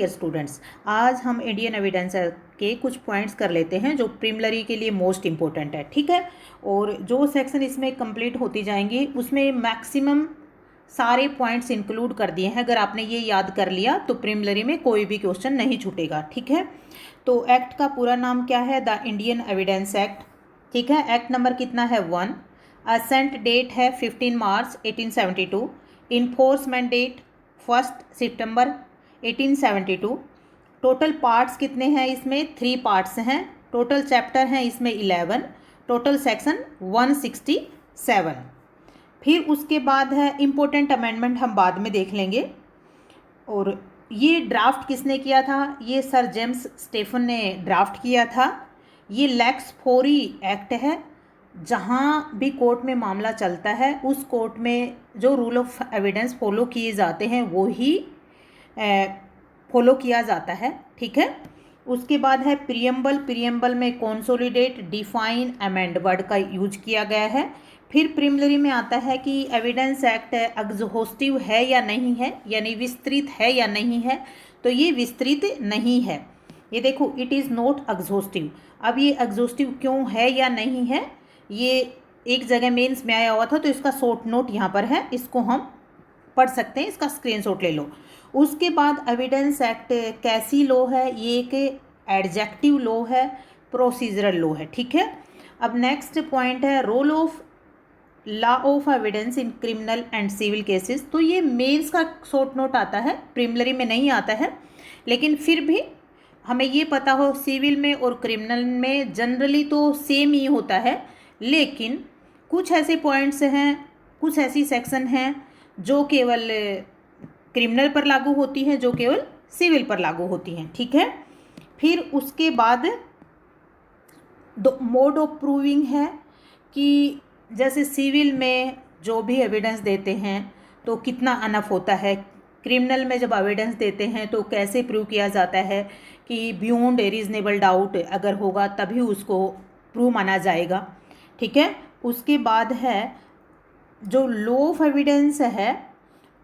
Students, आज हम Indian evidence के कुछ पॉइंट्स कर लेते हैं जो प्रीलिमिनरी के लिए मोस्ट इम्पोर्टेंट है। ठीक है, और जो सेक्शन इसमें कंप्लीट होती जाएंगी उसमें मैक्सिमम सारे पॉइंट्स इंक्लूड कर दिए हैं। अगर आपने ये याद कर लिया तो प्रीलिमिनरी में कोई भी क्वेश्चन नहीं छूटेगा। ठीक है, तो एक्ट का पूरा नाम क्या है? The Indian Evidence act. ठीक है, एक्ट नंबर कितना है? 1। असेंट डेट है 15 मार्च 1872। इन्फोर्समेंट डेट 1 सितंबर 1872। टोटल पार्ट्स कितने हैं इसमें? 3 पार्ट्स हैं। टोटल चैप्टर हैं इसमें 11। Total section 167। फिर उसके बाद है इम्पोर्टेंट अमेंडमेंट, हम बाद में देख लेंगे। और ये ड्राफ्ट किसने किया था? ये सर जेम्स स्टेफन ने ड्राफ्ट किया था। ये लैक्स फोरी एक्ट है। जहाँ भी कोर्ट में मामला चलता है उस कोर्ट में जो रूल ऑफ एविडेंस फॉलो किए जाते हैं वो ही फॉलो किया जाता है। ठीक है, उसके बाद है प्रियम्बल। प्रियम्बल में कंसोलिडेट, डिफाइन, अमेंड वर्ड का यूज किया गया है। फिर प्रीलिमिनरी में आता है कि एविडेंस एक्ट एग्जॉस्टिव है या नहीं है, यानी विस्तृत है या नहीं है। तो ये विस्तृत नहीं है। ये देखो, इट इज़ नॉट एग्जॉस्टिव। अब ये एग्जॉस्टिव क्यों है या नहीं है, ये एक जगह मेंस में आया हुआ था, तो इसका शॉर्ट नोट यहाँ पर है, इसको हम पढ़ सकते हैं, इसका स्क्रीनशॉट ले लो। उसके बाद एविडेंस एक्ट कैसी लॉ है? ये एक एडजेक्टिव लॉ है, प्रोसीजरल लॉ है। ठीक है, अब नेक्स्ट पॉइंट है role of law of evidence in criminal and civil cases. तो ये मेंस का शॉर्ट नोट आता है, प्रीलिमिनरी में नहीं आता है, लेकिन फिर भी हमें ये पता हो सिविल में और क्रिमिनल में जनरली तो सेम ही होता है, लेकिन कुछ ऐसे पॉइंट्स हैं, कुछ ऐसी सेक्शन हैं जो केवल क्रिमिनल पर लागू होती हैं, जो केवल सिविल पर लागू होती हैं। ठीक है, फिर उसके बाद मोड ऑफ प्रूविंग है कि जैसे सिविल में जो भी एविडेंस देते हैं तो कितना अनफ होता है, क्रिमिनल में जब एविडेंस देते हैं तो कैसे प्रूव किया जाता है कि बियॉन्ड ए रीजनेबल डाउट अगर होगा तभी उसको प्रूव माना जाएगा। ठीक है, उसके बाद है जो लॉ ऑफ एविडेंस है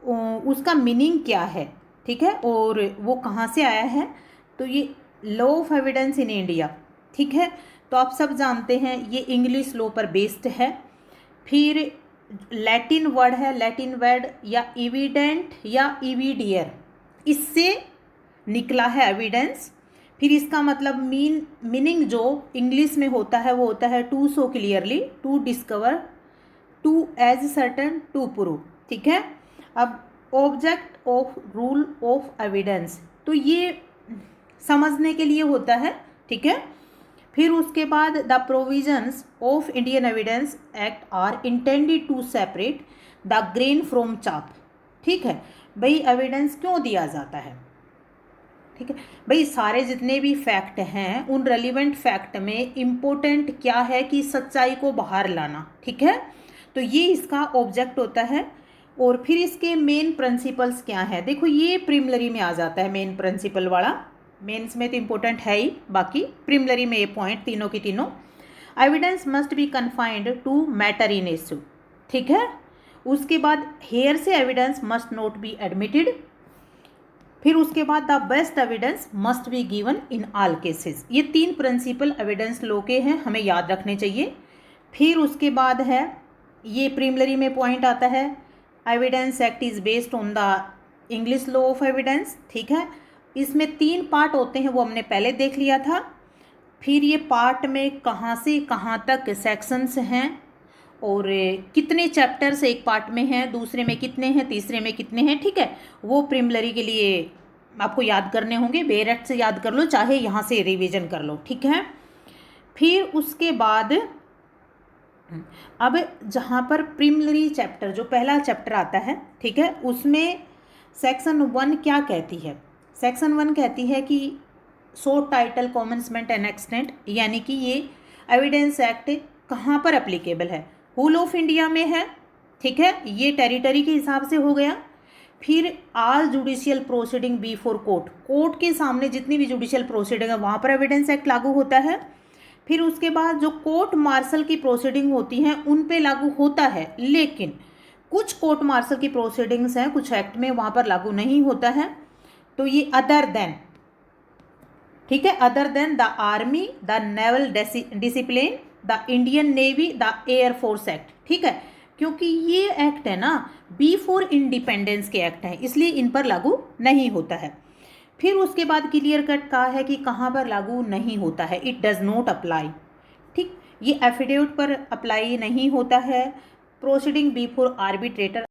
उसका मीनिंग क्या है। ठीक है, और वो कहाँ से आया है? तो ये law of evidence in India. ठीक है, तो आप सब जानते हैं ये इंग्लिश लॉ पर बेस्ड है। फिर लैटिन वर्ड है, लैटिन वर्ड या इविडेंट या इविडियर, इससे निकला है एविडेंस। फिर इसका मतलब मीनिंग जो इंग्लिश में होता है वो होता है to show clearly, to discover, to ascertain, to prove. ठीक है, अब object of rule of evidence, तो ये समझने के लिए होता है। ठीक है, फिर उसके बाद the provisions of Indian Evidence Act are intended to separate the grain from chaff. ठीक है, भाई एविडेंस क्यों दिया जाता है? ठीक है भाई, सारे जितने भी फैक्ट हैं उन रेलिवेंट फैक्ट में इम्पोर्टेंट क्या है कि सच्चाई को बाहर लाना। ठीक है, तो ये इसका ऑब्जेक्ट होता है। और फिर इसके मेन प्रिंसिपल्स क्या है? देखो, ये प्रीलिमिनरी में आ जाता है मेन प्रिंसिपल वाला, मेंस में तो इम्पोर्टेंट है ही, बाकी प्रीलिमिनरी में ये पॉइंट तीनों की तीनों। Evidence must be confined to matter in issue. ठीक है, उसके बाद hearsay evidence must not be admitted. फिर उसके बाद the best evidence must be given in all cases. ये 3 प्रिंसिपल एविडेंस लॉ के हैं, हमें याद रखने चाहिए। फिर उसके बाद है ये प्रीलिमिनरी में पॉइंट आता है evidence act is based on the English law of evidence. ठीक है, इसमें 3 पार्ट होते हैं, वो हमने पहले देख लिया था। फिर ये पार्ट में कहाँ से कहाँ तक सेक्शंस हैं और कितने चैप्टर्स एक पार्ट में हैं, दूसरे में कितने हैं, तीसरे में कितने हैं। ठीक है, वो प्रीलिमिनरी के लिए आपको याद करने होंगे, बेरेक्ट से याद कर लो, चाहे यहाँ से रिवीजन कर लो। ठीक है, फिर उसके बाद अब जहाँ पर प्रीलिमिनरी चैप्टर जो पहला चैप्टर आता है, ठीक है, उसमें सेक्शन 1 क्या कहती है? सेक्शन 1 कहती है कि शॉर्ट टाइटल कॉमेंसमेंट एंड एक्सटेंट, यानी कि ये एविडेंस एक्ट कहाँ पर एप्लीकेबल है? होल ऑफ इंडिया में है। ठीक है, ये टेरिटरी के हिसाब से हो गया। फिर all judicial proceeding before court, court के सामने जितनी भी जुडिशियल प्रोसीडिंग है वहाँ पर एविडेंस एक्ट लागू होता है। फिर उसके बाद जो कोर्ट मार्शल की प्रोसीडिंग होती हैं उन पे लागू होता है, लेकिन कुछ कोर्ट मार्शल की प्रोसीडिंग्स हैं कुछ एक्ट में, वहाँ पर लागू नहीं होता है। तो ये अदर देन, ठीक है, other than the army, the naval discipline, the Indian navy, the air force act, ठीक है, क्योंकि ये एक्ट है ना बिफोर इंडिपेंडेंस के एक्ट हैं, इसलिए इन पर लागू नहीं होता है। फिर उसके बाद क्लियर कट कहा है कि कहाँ पर लागू नहीं होता है, इट डज नॉट अप्लाई, ठीक, ये एफिडेविट पर अप्लाई नहीं होता है, प्रोसीडिंग बिफोर आर्बिट्रेटर